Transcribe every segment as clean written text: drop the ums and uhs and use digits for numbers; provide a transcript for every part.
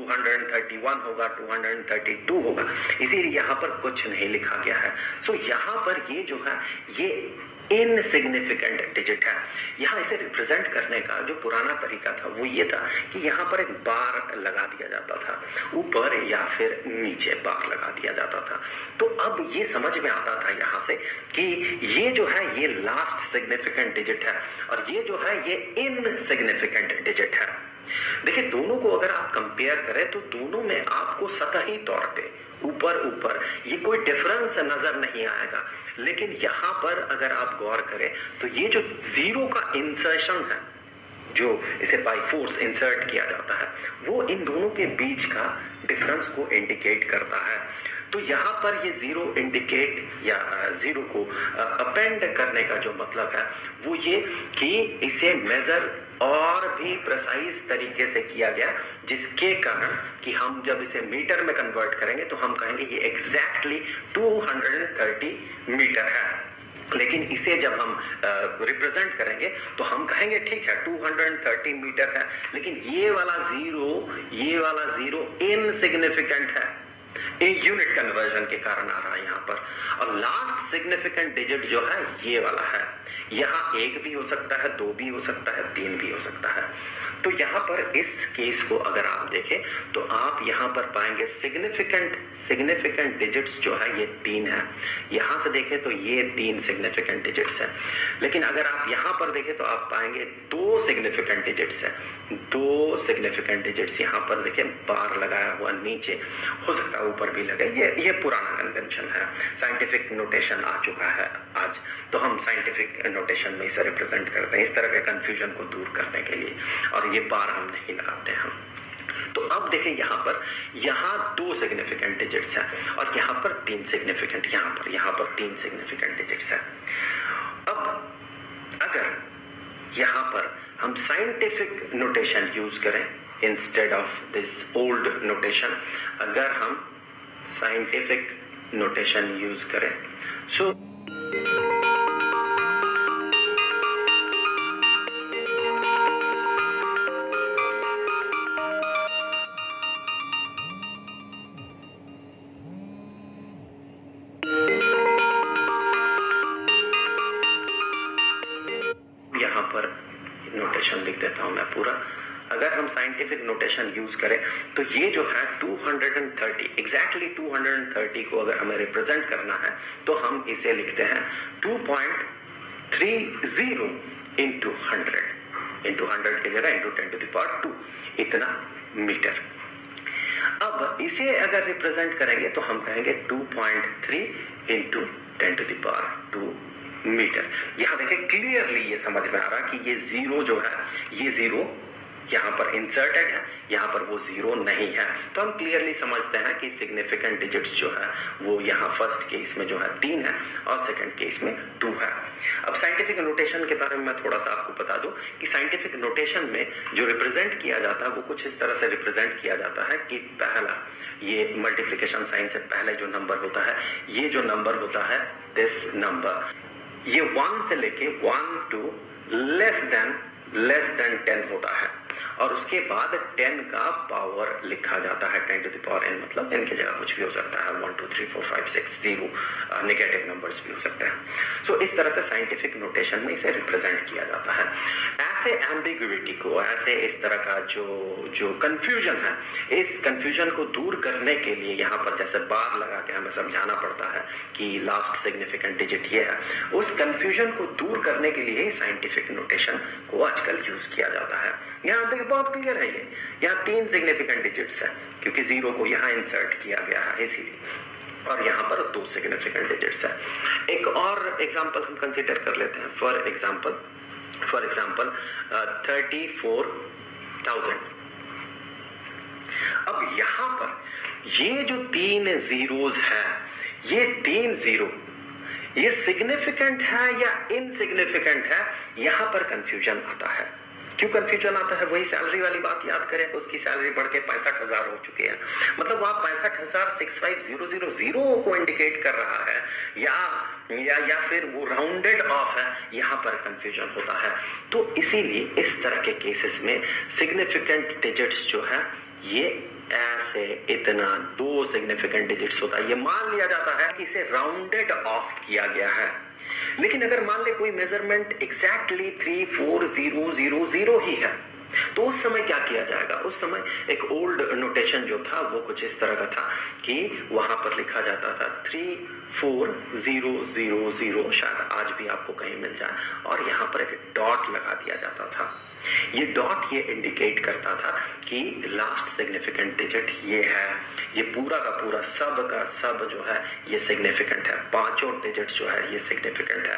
231 होगा, 232 होगा, इसीलिए यहाँ पर कुछ नहीं लिखा गया है। सो यहाँ पर ये जो है ये इनसिग्निफिकेंट डिजिट है। यहाँ इसे रिप्रेजेंट करने का जो पुराना तरीका था वो ये था कि यहाँ पर एक बार लगा दिया जाता था, ऊपर या फिर नीचे बार लगा दिया जाता था। तो अब ये समझ में आता था यहाँ से कि ये जो है ये लास्ट सिग्निफिकेंट डिजिट है और ये जो है ये इनसिग्निफिकेंट डिजिट है। देखिए, दोनों को अगर आप कंपेयर करें तो दोनों में आपको सतही तौर पे ऊपर ये कोई डिफरेंस नजर नहीं आएगा, लेकिन यहाँ पर अगर आप गौर करें तो ये जो जीरो का इंसर्शन है, जो इसे बाय फोर्स इंसर्ट किया जाता है, वो इन दोनों के बीच का डिफरेंस को इंडिकेट करता है। तो यहाँ पर ये जीरो इंडिकेट या जीरो को अपेंड करने का जो मतलब है वो ये कि इसे मेजर और भी प्रिसाइज तरीके से किया गया, जिसके कारण कि हम जब इसे मीटर में कन्वर्ट करेंगे तो हम कहेंगे ये एग्जैक्टली 230 मीटर है। लेकिन इसे जब हम रिप्रेजेंट करेंगे तो हम कहेंगे ठीक है 230 मीटर है, लेकिन ये वाला जीरो इनसिग्निफिकेंट है, यूनिट कन्वर्जन के कारण आ रहा है यहाँ पर। और लास्ट सिग्निफिकेंट डिजिट जो है ये वाला है, यहाँ 1 भी हो सकता है, 2 भी हो सकता है, 3 भी हो सकता है। तो यहाँ पर इस केस को अगर आप देखें तो आप यहाँ पर पाएंगे सिग्निफिकेंट डिजिट्स जो है ये 3 है। यहाँ से देखें तो ये 3 सिग्निफिकेंट डिजिट्स है, लेकिन अगर आप यहाँ पर देखें तो आप पाएंगे 2 सिग्निफिकेंट डिजिट्स है। 2 सिग्निफिकेंट डिजिट्स यहाँ पर देखें, बार लगाया हुआ नीचे, हो सकता है ऊपर भी लगे। ये पुराना कन्वेंशन है, साइंटिफिक नोटेशन आ चुका है आज, तो हम साइंटिफिक नोटेशन में इसे रिप्रेजेंट करते हैं इस तरह के कंफ्यूजन को दूर करने के लिए, और ये बार हम नहीं लगाते हैं। तो अब देखें यहाँ 2 सिग्निफिकेंट डिजिट्स हैं और यहाँ पर 3 सिग्निफिकेंट, यहाँ पर 3 सिग्निफिकेंट डिजिट्स हैं। अब अगर यहाँ पर हम साइंटिफिक नोटेशन यूज करें instead of this old notation, अगर हम साइंटिफिक नोटेशन यूज करें सो यहाँ पर नोटेशन लिख देता हूं मैं पूरा। अगर हम साइंटिफिक नोटेशन यूज करें तो ये जो है 230 एग्जैक्टली 230 को अगर हमें रिप्रेजेंट करना है तो हम इसे लिखते हैं 2.30 इंटू 100 की जगह इंटू 10⁻², इतना मीटर। अब इसे अगर रिप्रेजेंट करेंगे तो हम कहेंगे 2.3 इंटू 10⁻² मीटर। यहां देखें क्लियरली ये समझ में आ रहा कि ये जीरो जो है ये जीरो यहाँ पर इंसर्टेड है, यहाँ पर वो जीरो नहीं है। तो हम क्लियरली समझते हैं कि सिग्निफिकेंट डिजिट्स जो है वो यहाँ फर्स्ट केस में जो है 3 है और सेकंड केस में 2 है। अब साइंटिफिक नोटेशन के बारे में मैं थोड़ा सा आपको बता दूं कि साइंटिफिक नोटेशन में जो रिप्रेजेंट किया जाता है वो कुछ इस तरह से रिप्रेजेंट किया जाता है कि पहला ये मल्टीप्लिकेशन साइन से पहले जो नंबर होता है, ये जो नंबर होता है दिस नंबर, ये 1 से लेके 1 to लेस देन 10 होता है और उसके बाद 10 का पावर लिखा जाता है 10⁻n, मतलब n की जगह कुछ भी हो सकता है, 1 2 3 4 5 6 0 नेगेटिव नंबर्स भी हो सकते हैं। सो इस तरह से साइंटिफिक नोटेशन में इसे रिप्रेजेंट किया जाता है। ऐसे एम्बिग्युइटी को, ऐसे इस तरह का जो कंफ्यूजन है, इस कंफ्यूजन को दूर करने के लिए यहाँ पर जैसे बार लगा के हमें समझाना पड़ता है कि लास्ट सिग्निफिकेंट डिजिट ये है, उस कंफ्यूजन को दूर करने के लिए साइंटिफिक नोटेशन को आजकल यूज किया जाता है। यहाँ देखिए बहुत क्लियर है, ये यहाँ 3 सिग्निफिकेंट डिजिट्स है क्योंकि जीरो को यहाँ इंसर्ट किया गया है इसीलिए, और यहाँ पर 2 सिग्निफिकेंट डिजिट्स है। एक और एग्जांपल हम कंसीडर कर लेते हैं। For example 34,000। अब यहाँ पर ये जो 3 जीरोज है, ये 3 जीरो ये सिग्निफिकेंट है या इनसिग्निफिकेंट है, यहाँ पर कंफ्यूजन आता है। क्यों कंफ्यूजन आता है? वही सैलरी वाली बात याद करें, उसकी सैलरी बढ़ के 65,000 हो चुके हैं, मतलब वह 65,65,000 को इंडिकेट कर रहा है या फिर वो राउंडेड ऑफ है, यहाँ पर कंफ्यूजन होता है। तो इसीलिए इस तरह के केसेस में सिग्निफिकेंट डिजिट्स जो है ये ऐसे इतना 2 सिग्निफिकेंट डिजिट्स होता है। ये मान लिया जाता है कि इसे राउंडेड ऑफ किया गया है। लेकिन अगर मान ले कोई मेजरमेंट एग्जैक्टली 34000 ही है, तो उस समय क्या किया जाएगा? उस समय एक ओल्ड नोटेशन जो था वो कुछ इस तरह का था कि वहां पर लिखा जाता था 34000, शायद आज भी आपको कहीं मिल जाए, और यहाँ पर एक डॉट लगा दिया जाता था। ये डॉट ये इंडिकेट करता था कि लास्ट सिग्निफिकेंट डिजिट ये है, ये पूरा का पूरा सब का सब जो है ये सिग्निफिकेंट है, पांचों डिजिट जो है ये सिग्निफिकेंट है।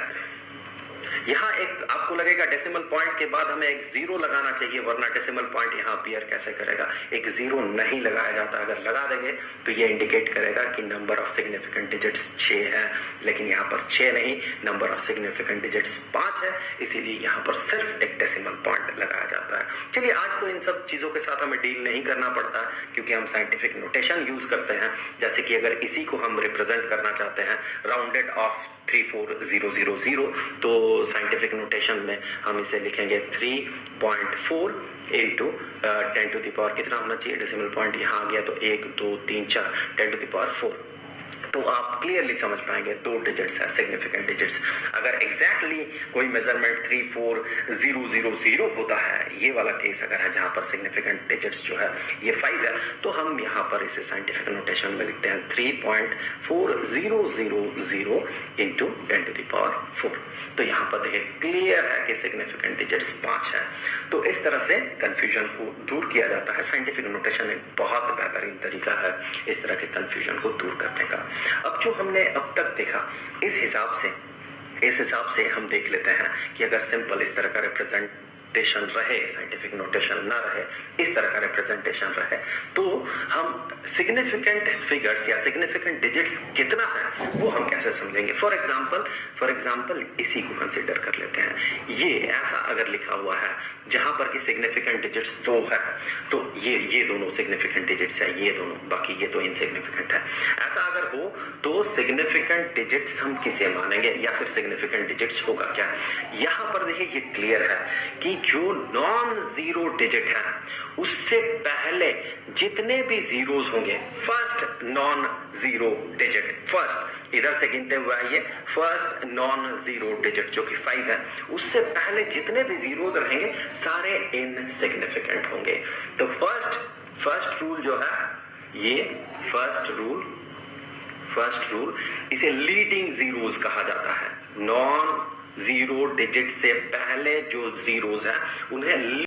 यहाँ एक आपको लगेगा डेसिमल पॉइंट के बाद हमें एक जीरो लगाना चाहिए, वरना डेसिमल पॉइंट यहाँ अपीयर कैसे करेगा? एक जीरो नहीं लगाया जाता। अगर लगा देंगे तो ये इंडिकेट करेगा कि नंबर ऑफ सिग्निफिकेंट डिजिट्स 6 है, लेकिन यहाँ पर 6 नहीं, नंबर ऑफ सिग्निफिकेंट डिजिट्स 5 है, इसीलिए यहाँ पर सिर्फ एक डेसिमल पॉइंट लगाया जाता है। चलिए, आज तो इन सब चीजों के साथ हमें डील नहीं करना पड़ता क्योंकि हम साइंटिफिक नोटेशन यूज करते हैं। जैसे कि अगर इसी को हम रिप्रेजेंट करना चाहते हैं राउंडेड ऑफ 34000, तो साइंटिफिक नोटेशन में हम इसे लिखेंगे 3.4 इंटू 10 टू द पावर कितना होना चाहिए? डेसिमल पॉइंट यहाँ आ गया तो 1 2 3 4 10 टू द पावर 4। तो आप क्लियरली समझ पाएंगे 2 डिजिट्स है सिग्निफिकेंट डिजिट्स। अगर एग्जैक्टली कोई मेजरमेंट 34000 होता है, ये वाला केस अगर है जहां पर सिग्निफिकेंट डिजिट्स जो है ये 5 है, तो हम यहाँ पर इसे साइंटिफिक नोटेशन में लिखते हैं 3.4000 इंटू 10 टू द पावर 4। तो यहाँ पर देखिए क्लियर है कि सिग्निफिकेंट डिजिट्स 5 है। तो इस तरह से कंफ्यूजन को दूर किया जाता है। साइंटिफिक नोटेशन एक बहुत बेहतरीन तरीका है इस तरह के कंफ्यूजन को दूर करने का। अब जो हमने अब तक देखा, इस हिसाब से हम देख लेते हैं कि अगर सिंपल इस तरह का रिप्रेजेंटेशन रहे, साइंटिफिक नोटेशन ना रहे, इस तरह का रिप्रेजेंटेशन रहे, तो हम सिग्निफिकेंट फिगर्स या सिग्निफिकेंट डिजिट्स कितना है वो हम कैसे समझेंगे? फॉर एग्जांपल इसी को कंसीडर कर लेते हैं। ये ऐसा अगर लिखा हुआ है जहां पर कि सिग्निफिकेंट डिजिट्स 2 है, तो ये दोनों सिग्निफिकेंट डिजिट्स है, ये दोनों, बाकी ये तो इनसिग्निफिकेंट है। ऐसा अगर हो तो सिग्निफिकेंट डिजिट्स हम किसे मानेंगे, या फिर सिग्निफिकेंट डिजिट्स होगा क्या? यहाँ पर देखिए ये क्लियर है कि जो नॉन जीरो डिजिट है उससे पहले जितने भी जीरोस होंगे, first non zero digit, first इधर से गिनते हुए आइए, फर्स्ट नॉन जीरो डिजिट जो कि 5 है, उससे पहले जितने भी जीरोस रहेंगे सारे इनसिग्निफिकेंट होंगे। तो फर्स्ट रूल जो है ये फर्स्ट रूल इसे लीडिंग जीरोस कहा जाता है। नॉन जीरो डिजिट से पहले जो जीरोस हैं उन्हें